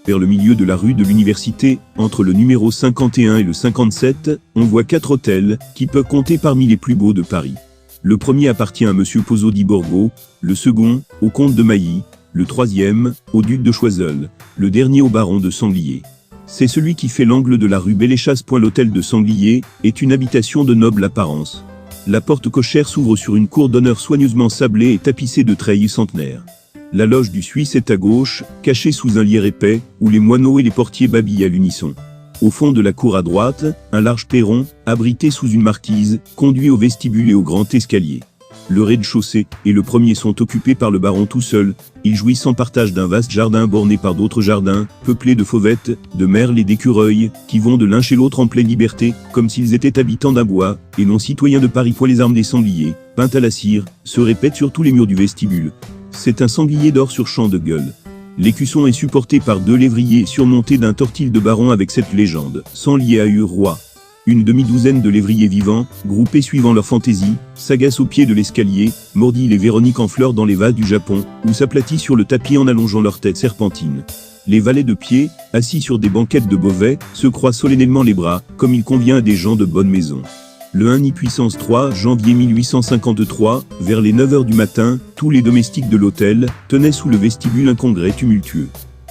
Vers le milieu de la rue de l'Université, entre le numéro 51 et le 57, on voit 4 hôtels, qui peuvent compter parmi les plus beaux de Paris. Le premier appartient à Monsieur Pozzo di Borgo, le second, au comte de Mailly, le troisième, au duc de Choiseul, le dernier au baron de Sanglier. C'est celui qui fait l'angle de la rue Belle-Chasse. L'hôtel de Sanglier est une habitation de noble apparence. La porte cochère s'ouvre sur une cour d'honneur soigneusement sablée et tapissée de treillis centenaires. La loge du Suisse est à gauche, cachée sous un lierre épais, où les moineaux et les portiers babillent à l'unisson. Au fond de la cour à droite, un large perron, abrité sous une marquise, conduit au vestibule et au grand escalier. Le rez-de-chaussée et le premier sont occupés par le baron tout seul. Il jouit sans partage d'un vaste jardin borné par d'autres jardins, peuplés de fauvettes, de merles et d'écureuils, qui vont de l'un chez l'autre en pleine liberté, comme s'ils étaient habitants d'un bois, et non citoyens de Paris. Les armes des sangliers, peintes à la cire, se répètent sur tous les murs du vestibule. C'est un sanglier d'or sur champ de gueule. L'écusson est supporté par 2 lévriers surmontés d'un tortil de baron avec cette légende, Sanglier a eu roi. Une demi-douzaine de lévriers vivants, groupés suivant leur fantaisie, s'agacent au pied de l'escalier, mordillent les Véroniques en fleurs dans les vases du Japon, ou s'aplatissent sur le tapis en allongeant leur tête serpentine. Les valets de pied, assis sur des banquettes de Beauvais, se croisent solennellement les bras, comme il convient à des gens de bonne maison. Le 1 puissance 3 janvier 1853, vers les 9h du matin, tous les domestiques de l'hôtel tenaient sous le vestibule un congrès tumultueux.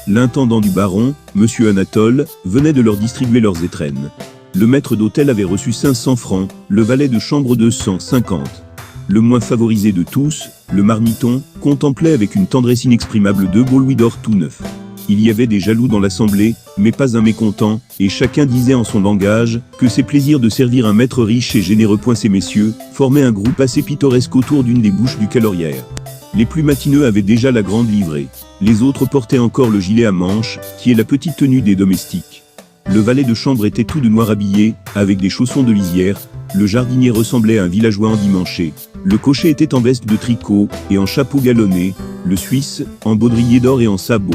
L'intendant du baron, Monsieur Anatole, venait de leur distribuer leurs étrennes. Le maître d'hôtel avait reçu 500 francs, le valet de chambre 250. Le moins favorisé de tous, le marmiton, contemplait avec une tendresse inexprimable 2 beaux louis d'or tout neufs. Il y avait des jaloux dans l'assemblée, mais pas un mécontent, et chacun disait en son langage que ses plaisirs de servir un maître riche et généreux. Ces messieurs formaient un groupe assez pittoresque autour d'une des bouches du calorière. Les plus matineux avaient déjà la grande livrée. Les autres portaient encore le gilet à manches, qui est la petite tenue des domestiques. Le valet de chambre était tout de noir habillé, avec des chaussons de lisière. Le jardinier ressemblait à un villageois endimanché. Le cocher était en veste de tricot et en chapeau galonné. Le Suisse, en baudrier d'or et en sabots.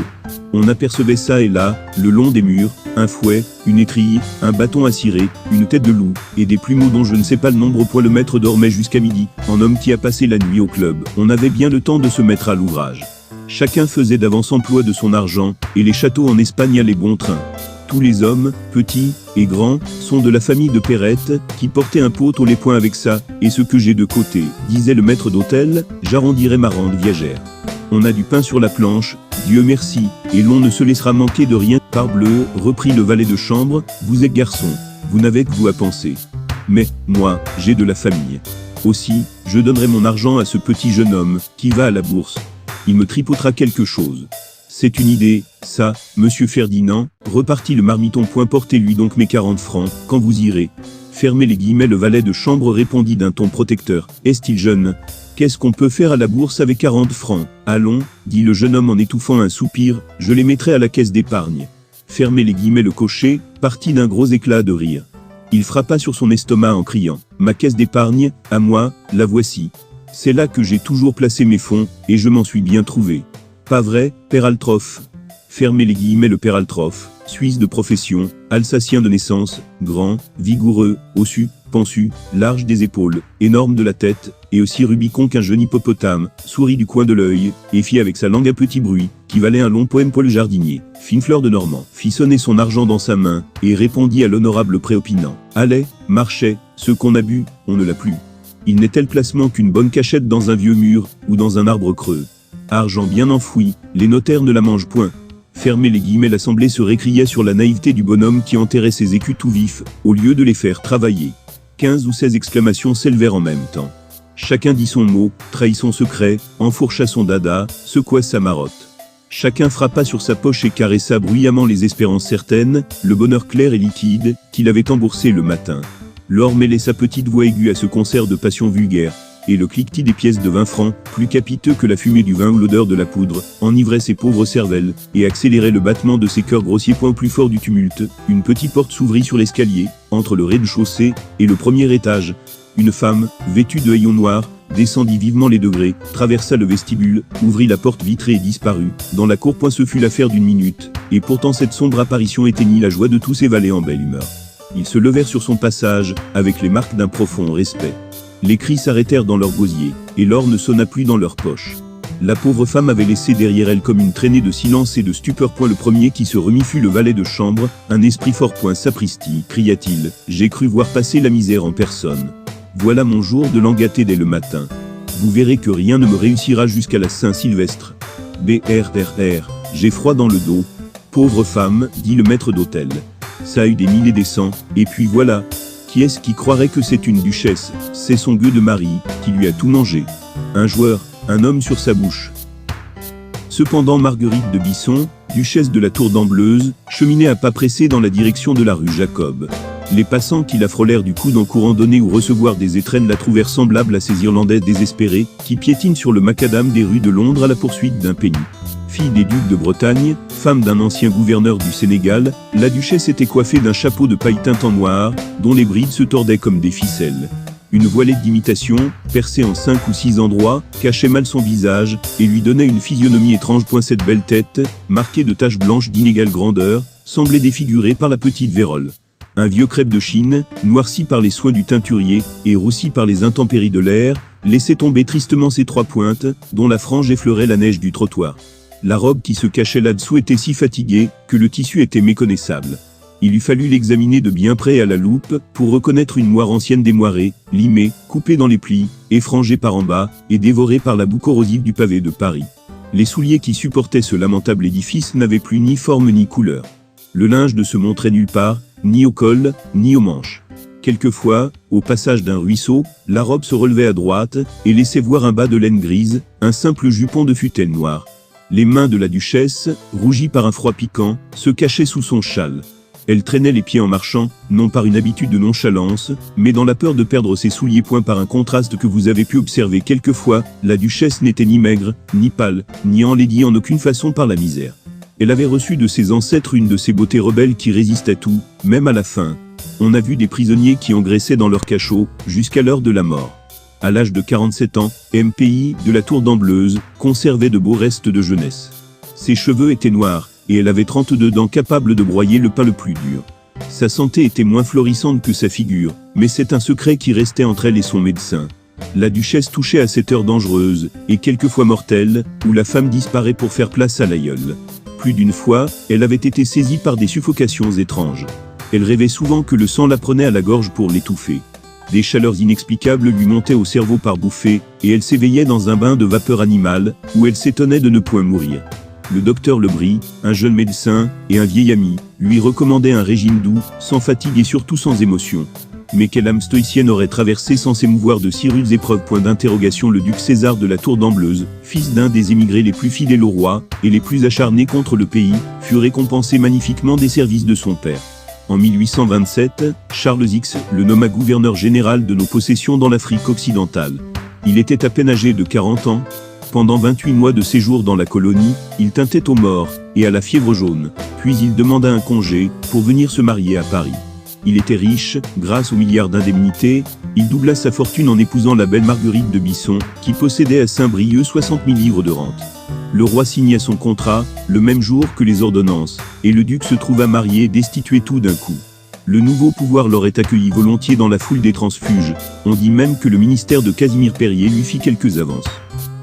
On apercevait ça et là, le long des murs, un fouet, une étrille, un bâton à cirer, une tête de loup, et des plumeaux dont je ne sais pas le nombre. Le maître dormait jusqu'à midi, en homme qui a passé la nuit au club. On avait bien le temps de se mettre à l'ouvrage. Chacun faisait d'avance-emploi de son argent, et les châteaux en Espagne allaient bon train. Tous les hommes, petits et grands, sont de la famille de Perrette, qui portait un pot au lait point avec ça, et ce que j'ai de côté, disait le maître d'hôtel, j'arrondirai ma rente viagère. On a du pain sur la planche, Dieu merci, et l'on ne se laissera manquer de rien. Parbleu, reprit le valet de chambre, vous êtes garçon, vous n'avez que vous à penser. Mais, moi, j'ai de la famille. Aussi, je donnerai mon argent à ce petit jeune homme, qui va à la bourse. Il me tripotera quelque chose. C'est une idée, ça, monsieur Ferdinand, repartit le marmiton. Portez-lui donc mes 40 francs, quand vous irez. Fermez les guillemets. Le valet de chambre répondit d'un ton protecteur, est-il jeune? Qu'est-ce qu'on peut faire à la bourse avec 40 francs? Allons, dit le jeune homme en étouffant un soupir, je les mettrai à la caisse d'épargne. Fermez les guillemets. Le cocher partit d'un gros éclat de rire. Il frappa sur son estomac en criant, ma caisse d'épargne, à moi, la voici. C'est là que j'ai toujours placé mes fonds, et je m'en suis bien trouvé. Pas vrai, père Altroff? Fermez les guillemets. Le père Altroff, Suisse de profession, Alsacien de naissance, grand, vigoureux, ossu, pensu, large des épaules, énorme de la tête, et aussi rubicon qu'un jeune hippopotame, sourit du coin de l'œil, et fit avec sa langue un petit bruit, qui valait un long poème. Le jardinier, Finefleur de Normand, fit sonner son argent dans sa main, et répondit à l'honorable préopinant. Allez, marchait, ce qu'on a bu, on ne l'a plus. Il n'est tel placement qu'une bonne cachette dans un vieux mur, ou dans un arbre creux. Argent bien enfoui, les notaires ne la mangent point. Fermez les guillemets. L'assemblée se récria sur la naïveté du bonhomme qui enterrait ses écus tout vifs, au lieu de les faire travailler. 15 ou 16 exclamations s'élevèrent en même temps. Chacun dit son mot, trahit son secret, enfourcha son dada, secoua sa marotte. Chacun frappa sur sa poche et caressa bruyamment les espérances certaines, le bonheur clair et liquide, qu'il avait emboursé le matin. Laure mêlait sa petite voix aiguë à ce concert de passion vulgaire. et le cliquetis des pièces de 20 francs, plus capiteux que la fumée du vin ou l'odeur de la poudre, enivrait ses pauvres cervelles, et accélérait le battement de ses cœurs grossiers. Point au plus fort du tumulte, une petite porte s'ouvrit sur l'escalier, entre le rez-de-chaussée et le premier étage. Une femme, vêtue de haillons noirs, descendit vivement les degrés, traversa le vestibule, ouvrit la porte vitrée et disparut. Dans la cour. Ce fut l'affaire d'une minute, et pourtant cette sombre apparition éteignit la joie de tous ses valets en belle humeur. Ils se levèrent sur son passage, avec les marques d'un profond respect. Les cris s'arrêtèrent dans leur gosier, et l'or ne sonna plus dans leurs poches. La pauvre femme avait laissé derrière elle comme une traînée de silence et de stupeur. Le premier qui se remit fut le valet de chambre, un esprit fort. Sapristi, cria-t-il, j'ai cru voir passer la misère en personne. Voilà mon jour de l'an gâté dès le matin. Vous verrez que rien ne me réussira jusqu'à la Saint-Sylvestre. BRRR, j'ai froid dans le dos. Pauvre femme, dit le maître d'hôtel. Ça a eu des mille et des cents, et puis voilà. Qui est-ce qui croirait que c'est une duchesse? C'est son gueux de mari, qui lui a tout mangé. Un joueur, un homme sur sa bouche. Cependant Marguerite de Bisson, duchesse de la Tour d'Ambleuse, cheminait à pas pressés dans la direction de la rue Jacob. Les passants qui la frôlèrent du coude en courant donner ou recevoir des étrennes la trouvèrent semblable à ces Irlandaises désespérées, qui piétinent sur le macadam des rues de Londres à la poursuite d'un penny. Fille des ducs de Bretagne, femme d'un ancien gouverneur du Sénégal, la duchesse était coiffée d'un chapeau de paille teint en noir, dont les brides se tordaient comme des ficelles. Une voilette d'imitation, percée en 5 ou 6 endroits, cachait mal son visage, et lui donnait une physionomie étrange. Cette belle tête, marquée de taches blanches d'inégale grandeur, semblait défigurée par la petite vérole. Un vieux crêpe de Chine, noirci par les soins du teinturier, et roussi par les intempéries de l'air, laissait tomber tristement ses 3 pointes, dont la frange effleurait la neige du trottoir. La robe qui se cachait là-dessous était si fatiguée, que le tissu était méconnaissable. Il eût fallu l'examiner de bien près à la loupe, pour reconnaître une moire ancienne démoirée, limée, coupée dans les plis, effrangée par en bas, et dévorée par la boue corrosive du pavé de Paris. Les souliers qui supportaient ce lamentable édifice n'avaient plus ni forme ni couleur. Le linge ne se montrait nulle part, ni au col, ni aux manches. Quelquefois, au passage d'un ruisseau, la robe se relevait à droite, et laissait voir un bas de laine grise, un simple jupon de futelle noire. Les mains de la duchesse, rougies par un froid piquant, se cachaient sous son châle. Elle traînait les pieds en marchant, non par une habitude de nonchalance, mais dans la peur de perdre ses souliers. Par un contraste que vous avez pu observer quelquefois, la duchesse n'était ni maigre, ni pâle, ni enlaidie en aucune façon par la misère. Elle avait reçu de ses ancêtres une de ces beautés rebelles qui résistent à tout, même à la faim. On a vu des prisonniers qui engraissaient dans leur cachot, jusqu'à l'heure de la mort. À l'âge de 47 ans, MPI, de la Tour d'Ambleuse, conservait de beaux restes de jeunesse. Ses cheveux étaient noirs, et elle avait 32 dents capables de broyer le pain le plus dur. Sa santé était moins florissante que sa figure, mais c'est un secret qui restait entre elle et son médecin. La duchesse touchait à cette heure dangereuse, et quelquefois mortelle, où la femme disparaît pour faire place à l'aïeul. Plus d'une fois, elle avait été saisie par des suffocations étranges. Elle rêvait souvent que le sang la prenait à la gorge pour l'étouffer. Des chaleurs inexplicables lui montaient au cerveau par bouffées, et elle s'éveillait dans un bain de vapeur animale, où elle s'étonnait de ne point mourir. Le docteur Lebris, un jeune médecin, et un vieil ami, lui recommandaient un régime doux, sans fatigue et surtout sans émotion. Mais quelle âme stoïcienne aurait traversé sans s'émouvoir de si rudes épreuves? Le duc César de la Tour d'Ambleuse, fils d'un des émigrés les plus fidèles au roi, et les plus acharnés contre le pays, fut récompensé magnifiquement des services de son père. En 1827, Charles X le nomma gouverneur général de nos possessions dans l'Afrique occidentale. Il était à peine âgé de 40 ans. Pendant 28 mois de séjour dans la colonie, il tintait aux morts et à la fièvre jaune, puis il demanda un congé pour venir se marier à Paris. Il était riche, grâce aux milliards d'indemnités, il doubla sa fortune en épousant la belle Marguerite de Bisson, qui possédait à Saint-Brieuc 60 000 livres de rente. Le roi signa son contrat, le même jour que les ordonnances, et le duc se trouva marié et destitué tout d'un coup. Le nouveau pouvoir l'aurait accueilli volontiers dans la foule des transfuges, on dit même que le ministère de Casimir Périer lui fit quelques avances.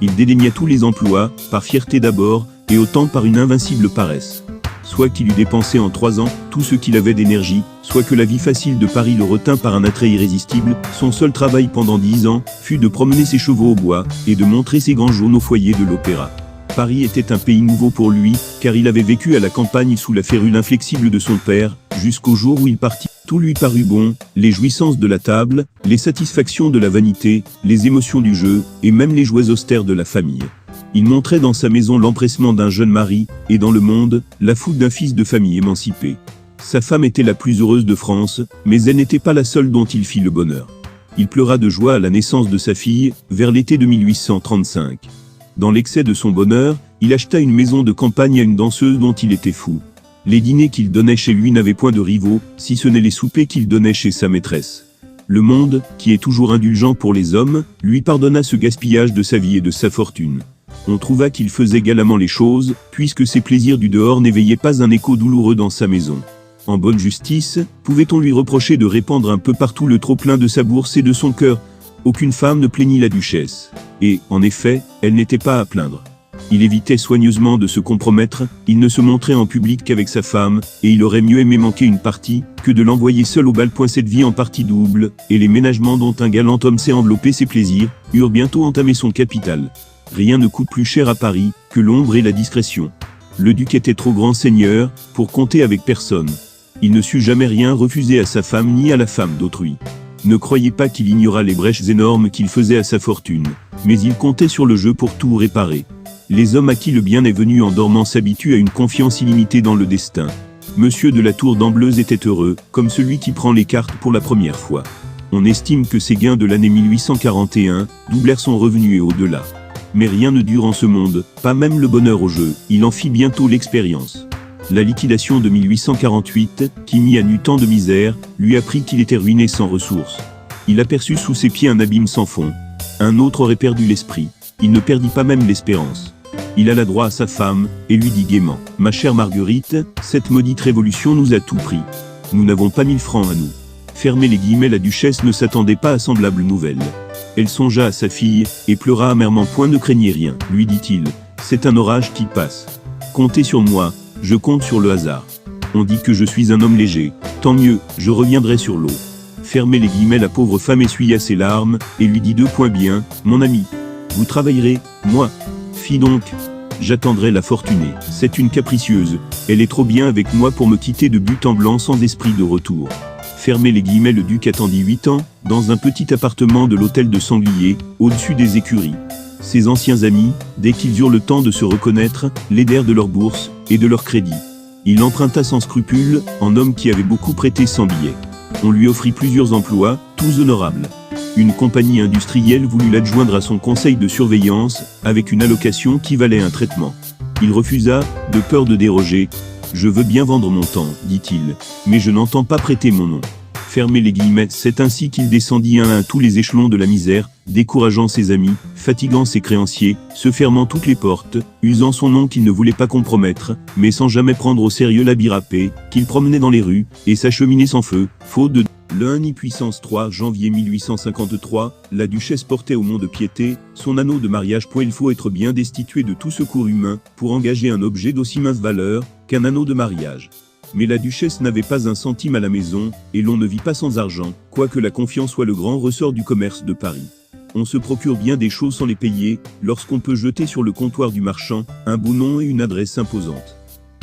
Il dédaigna tous les emplois, par fierté d'abord, et autant par une invincible paresse. Soit qu'il eût dépensé en 3 ans tout ce qu'il avait d'énergie, soit que la vie facile de Paris le retint par un attrait irrésistible, son seul travail pendant 10 ans fut de promener ses chevaux au bois, et de montrer ses gants jaunes au foyer de l'opéra. Paris était un pays nouveau pour lui, car il avait vécu à la campagne sous la férule inflexible de son père, jusqu'au jour où il partit. Tout lui parut bon, les jouissances de la table, les satisfactions de la vanité, les émotions du jeu, et même les joies austères de la famille. Il montrait dans sa maison l'empressement d'un jeune mari, et dans le monde, la fougue d'un fils de famille émancipé. Sa femme était la plus heureuse de France, mais elle n'était pas la seule dont il fit le bonheur. Il pleura de joie à la naissance de sa fille, vers l'été de 1835. Dans l'excès de son bonheur, il acheta une maison de campagne à une danseuse dont il était fou. Les dîners qu'il donnait chez lui n'avaient point de rivaux, si ce n'est les soupers qu'il donnait chez sa maîtresse. Le monde, qui est toujours indulgent pour les hommes, lui pardonna ce gaspillage de sa vie et de sa fortune. On trouva qu'il faisait galamment les choses, puisque ses plaisirs du dehors n'éveillaient pas un écho douloureux dans sa maison. En bonne justice, pouvait-on lui reprocher de répandre un peu partout le trop-plein de sa bourse et de son cœur? Aucune femme ne plaignit la duchesse. Et, en effet, elle n'était pas à plaindre. Il évitait soigneusement de se compromettre, il ne se montrait en public qu'avec sa femme, et il aurait mieux aimé manquer une partie, que de l'envoyer seul au bal. Cette vie en partie double, et les ménagements dont un galant homme sait envelopper ses plaisirs, eurent bientôt entamé son capital. Rien ne coûte plus cher à Paris, que l'ombre et la discrétion. Le duc était trop grand seigneur, pour compter avec personne. Il ne sut jamais rien refuser à sa femme ni à la femme d'autrui. Ne croyez pas qu'il ignorât les brèches énormes qu'il faisait à sa fortune, mais il comptait sur le jeu pour tout réparer. Les hommes à qui le bien est venu en dormant s'habituent à une confiance illimitée dans le destin. Monsieur de la Tour d'Ambleuse était heureux, comme celui qui prend les cartes pour la première fois. On estime que ses gains de l'année 1841 doublèrent son revenu et au-delà. Mais rien ne dure en ce monde, pas même le bonheur au jeu, il en fit bientôt l'expérience. La liquidation de 1848, qui mit à nu tant de misère, lui apprit qu'il était ruiné sans ressources. Il aperçut sous ses pieds un abîme sans fond. Un autre aurait perdu l'esprit. Il ne perdit pas même l'espérance. Il alla droit à sa femme, et lui dit gaiement, « Ma chère Marguerite, cette maudite révolution nous a tout pris. Nous n'avons pas 1000 francs à nous. » Fermez les guillemets, la duchesse ne s'attendait pas à semblable nouvelle. Elle songea à sa fille, et pleura amèrement. « Point, ne craignez rien, lui dit-il, c'est un orage qui passe. Comptez sur moi, je compte sur le hasard. On dit que je suis un homme léger, tant mieux, je reviendrai sur l'eau. » Fermez les guillemets, la pauvre femme essuya ses larmes, et lui dit 2 points bien, « Mon ami, vous travaillerez, moi. Fi donc. J'attendrai la fortunée. C'est une capricieuse. Elle est trop bien avec moi pour me quitter de but en blanc sans esprit de retour. » Fermez les guillemets, le duc attendit 8 ans, dans un petit appartement de l'hôtel de Sanglier, au-dessus des écuries. Ses anciens amis, dès qu'ils eurent le temps de se reconnaître, l'aidèrent de leur bourse, et de leur crédit. Il emprunta sans scrupule, en homme qui avait beaucoup prêté sans billets. On lui offrit plusieurs emplois, tous honorables. Une compagnie industrielle voulut l'adjoindre à son conseil de surveillance, avec une allocation qui valait un traitement. Il refusa, de peur de déroger. « Je veux bien vendre mon temps, dit-il, mais je n'entends pas prêter mon nom. » Fermez les guillemets, c'est ainsi qu'il descendit un à un tous les échelons de la misère, décourageant ses amis, fatiguant ses créanciers, se fermant toutes les portes, usant son nom qu'il ne voulait pas compromettre, mais sans jamais prendre au sérieux l'habit râpé, qu'il promenait dans les rues, et s'acheminait sans feu, faute de... Le 1 ni puissance 3 janvier 1853, la duchesse portait au mont-de-piété son anneau de mariage. Il faut être bien destitué de tout secours humain pour engager un objet d'aussi mince valeur qu'un anneau de mariage. Mais la duchesse n'avait pas un centime à la maison, et l'on ne vit pas sans argent, quoique la confiance soit le grand ressort du commerce de Paris. On se procure bien des choses sans les payer, lorsqu'on peut jeter sur le comptoir du marchand un beau nom et une adresse imposante.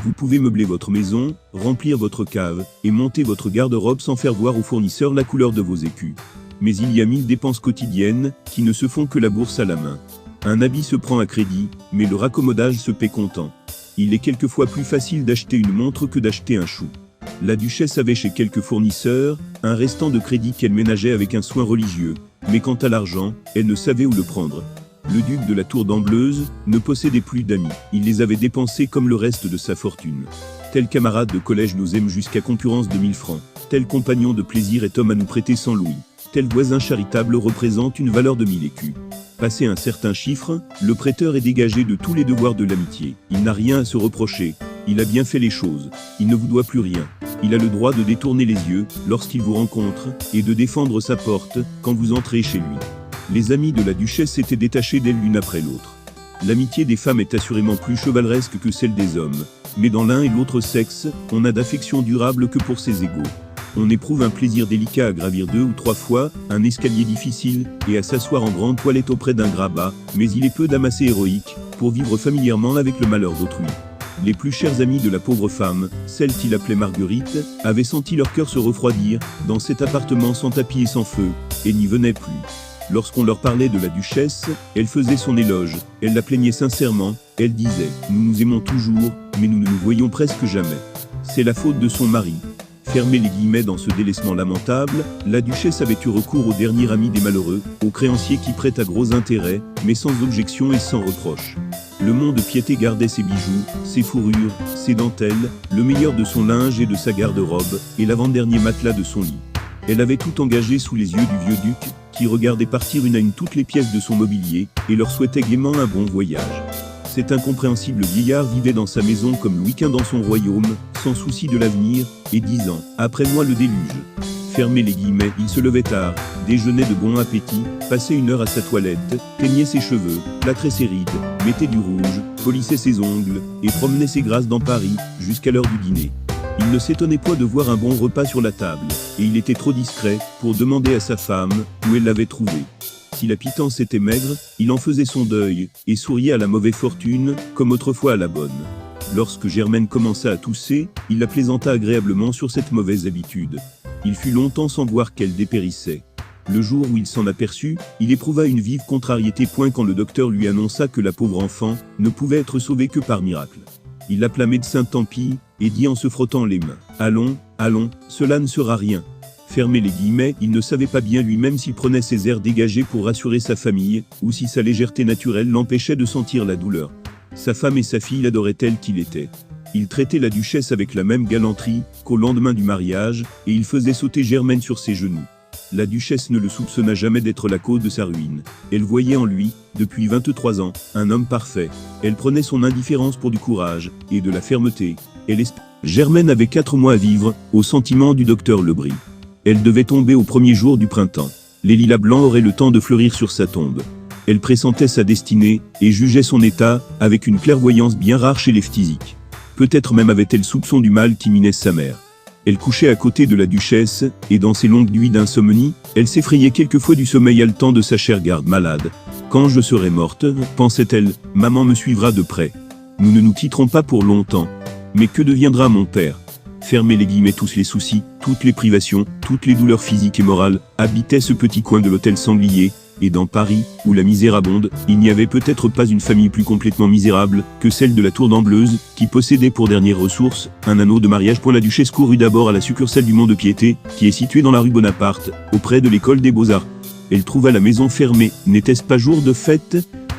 Vous pouvez meubler votre maison, remplir votre cave, et monter votre garde-robe sans faire voir aux fournisseurs la couleur de vos écus. Mais il y a 1000 dépenses quotidiennes, qui ne se font que la bourse à la main. Un habit se prend à crédit, mais le raccommodage se paie comptant. Il est quelquefois plus facile d'acheter une montre que d'acheter un chou. La duchesse avait chez quelques fournisseurs un restant de crédit qu'elle ménageait avec un soin religieux, mais quant à l'argent, elle ne savait où le prendre. Le duc de la Tour d'Ambleuse ne possédait plus d'amis, il les avait dépensés comme le reste de sa fortune. Tel camarade de collège nous aime jusqu'à concurrence de 1000 francs, tel compagnon de plaisir est homme à nous prêter 100 louis, tel voisin charitable représente une valeur de 1000 écus. Passé un certain chiffre, le prêteur est dégagé de tous les devoirs de l'amitié. Il n'a rien à se reprocher, il a bien fait les choses, il ne vous doit plus rien. Il a le droit de détourner les yeux lorsqu'il vous rencontre et de défendre sa porte quand vous entrez chez lui. Les amis de la duchesse s'étaient détachés d'elle l'une après l'autre. L'amitié des femmes est assurément plus chevaleresque que celle des hommes, mais dans l'un et l'autre sexe, on n'a d'affection durable que pour ses égaux. On éprouve un plaisir délicat à gravir 2 ou 3 fois un escalier difficile et à s'asseoir en grande toilette auprès d'un grabat, mais il est peu d'âme assez héroïque pour vivre familièrement avec le malheur d'autrui. Les plus chers amis de la pauvre femme, celle qu'il appelait Marguerite, avaient senti leur cœur se refroidir dans cet appartement sans tapis et sans feu, et n'y venaient plus. Lorsqu'on leur parlait de la duchesse, elle faisait son éloge, elle la plaignait sincèrement, elle disait « Nous nous aimons toujours, mais nous ne nous voyons presque jamais. C'est la faute de son mari. » Fermez les guillemets. Dans ce délaissement lamentable, la duchesse avait eu recours au dernier ami des malheureux, au créancier qui prête à gros intérêts, mais sans objection et sans reproche. Le mont de Piété gardait ses bijoux, ses fourrures, ses dentelles, le meilleur de son linge et de sa garde-robe, et l'avant-dernier matelas de son lit. Elle avait tout engagé sous les yeux du vieux duc, qui regardait partir une à une toutes les pièces de son mobilier, et leur souhaitait gaiement un bon voyage. Cet incompréhensible vieillard vivait dans sa maison comme Louis Quint dans son royaume, sans souci de l'avenir, et disant « Après moi le déluge ». Fermez les guillemets, il se levait tard, déjeunait de bon appétit, passait 1 heure à sa toilette, teignait ses cheveux, plâtrait ses rides, mettait du rouge, polissait ses ongles, et promenait ses grâces dans Paris, jusqu'à l'heure du dîner. Il ne s'étonnait point de voir un bon repas sur la table, et il était trop discret pour demander à sa femme où elle l'avait trouvé. Si la pitance était maigre, il en faisait son deuil, et souriait à la mauvaise fortune, comme autrefois à la bonne. Lorsque Germaine commença à tousser, il la plaisanta agréablement sur cette mauvaise habitude. Il fut longtemps sans voir qu'elle dépérissait. Le jour où il s'en aperçut, il éprouva une vive contrariété point quand le docteur lui annonça que la pauvre enfant ne pouvait être sauvée que par miracle. Il l'appela médecin tant pis, et dit en se frottant les mains « Allons, allons, cela ne sera rien ». Fermez les guillemets, il ne savait pas bien lui-même s'il prenait ses airs dégagés pour rassurer sa famille, ou si sa légèreté naturelle l'empêchait de sentir la douleur. Sa femme et sa fille l'adoraient tel qu'il était. Il traitait la duchesse avec la même galanterie qu'au lendemain du mariage, et il faisait sauter Germaine sur ses genoux. La duchesse ne le soupçonna jamais d'être la cause de sa ruine. Elle voyait en lui, depuis 23 ans, un homme parfait. Elle prenait son indifférence pour du courage, et de la fermeté. Germaine avait 4 mois à vivre, au sentiment du docteur Lebris. Elle devait tomber au premier jour du printemps. Les lilas blancs auraient le temps de fleurir sur sa tombe. Elle pressentait sa destinée, et jugeait son état, avec une clairvoyance bien rare chez les phthisiques. Peut-être même avait-elle soupçon du mal qui minait sa mère. Elle couchait à côté de la duchesse, et dans ses longues nuits d'insomnie, elle s'effrayait quelquefois du sommeil haletant de sa chère garde malade. Quand je serai morte, pensait-elle, maman me suivra de près. Nous ne nous quitterons pas pour longtemps. Mais que deviendra mon père ? Fermez les guillemets, tous les soucis, toutes les privations, toutes les douleurs physiques et morales, habitaient ce petit coin de l'hôtel Sanglier, et dans Paris, où la misère abonde, il n'y avait peut-être pas une famille plus complètement misérable que celle de la Tour d'Ambleuse, qui possédait pour dernière ressource un anneau de mariage. La duchesse courut d'abord à la succursale du Mont de Piété, qui est située dans la rue Bonaparte, auprès de l'école des Beaux-Arts. Elle trouva la maison fermée. N'était-ce pas jour de fête ?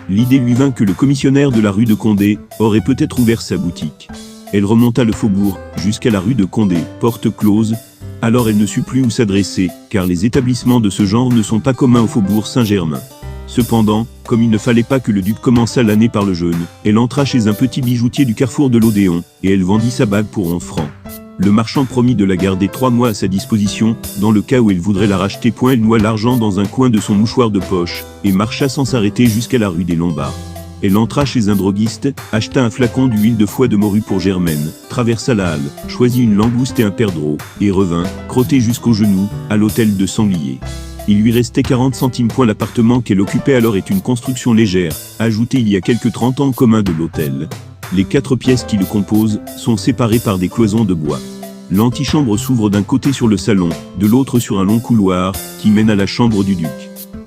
L'idée lui vint que le commissionnaire de la rue de Condé aurait peut-être ouvert sa boutique. Elle remonta le faubourg, jusqu'à la rue de Condé, porte close. Alors elle ne sut plus où s'adresser, car les établissements de ce genre ne sont pas communs au faubourg Saint-Germain. Cependant, comme il ne fallait pas que le duc commençât l'année par le jeûne, elle entra chez un petit bijoutier du carrefour de l'Odéon, et elle vendit sa bague pour 11 francs. Le marchand promit de la garder 3 mois à sa disposition, dans le cas où elle voudrait la racheter. Elle noua l'argent dans un coin de son mouchoir de poche, et marcha sans s'arrêter jusqu'à la rue des Lombards. Elle entra chez un droguiste, acheta un flacon d'huile de foie de morue pour Germaine, traversa la halle, choisit une langouste et un perdreau, et revint, crotté jusqu'aux genoux, à l'hôtel de Sanglier. Il lui restait 40 centimes. L'appartement qu'elle occupait alors est une construction légère, ajoutée il y a quelque 30 ans au commun de l'hôtel. Les 4 pièces qui le composent sont séparées par des cloisons de bois. L'antichambre s'ouvre d'un côté sur le salon, de l'autre sur un long couloir, qui mène à la chambre du duc.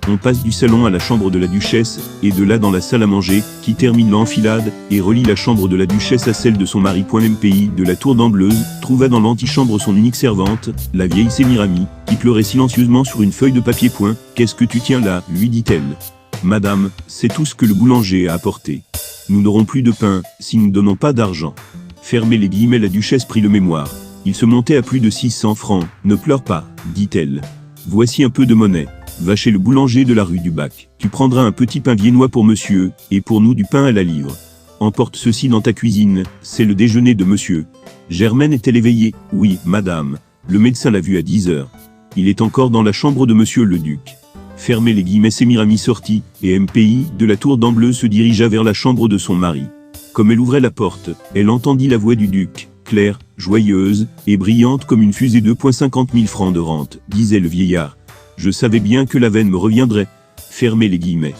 On passe du salon à la chambre de la duchesse, et de là dans la salle à manger, qui termine l'enfilade, et relie la chambre de la duchesse à celle de son mari. MPI de la Tour d'Ambleuse trouva dans l'antichambre son unique servante, la vieille Sémiramis, qui pleurait silencieusement sur une feuille de papier. Qu'est-ce que tu tiens là, lui dit-elle. Madame, c'est tout ce que le boulanger a apporté. Nous n'aurons plus de pain, si nous ne donnons pas d'argent. Fermez les guillemets, la duchesse prit le mémoire. Il se montait à plus de 600 francs. Ne pleure pas, dit-elle. Voici un peu de monnaie. Va chez le boulanger de la rue du Bac. Tu prendras un petit pain viennois pour monsieur, et pour nous du pain à la livre. Emporte ceci dans ta cuisine, c'est le déjeuner de monsieur. Germaine est-elle éveillée ? Oui, madame. Le médecin l'a vue à 10 heures. Il est encore dans la chambre de monsieur le duc. Fermez les guillemets, Sémiramis sortit, et MPI de la Tour d'Ambleuse se dirigea vers la chambre de son mari. Comme elle ouvrait la porte, elle entendit la voix du duc, claire, joyeuse, et brillante comme une fusée. 2,50 000 francs de rente, disait le vieillard. Je savais bien que la veine me reviendrait. Fermez les guillemets.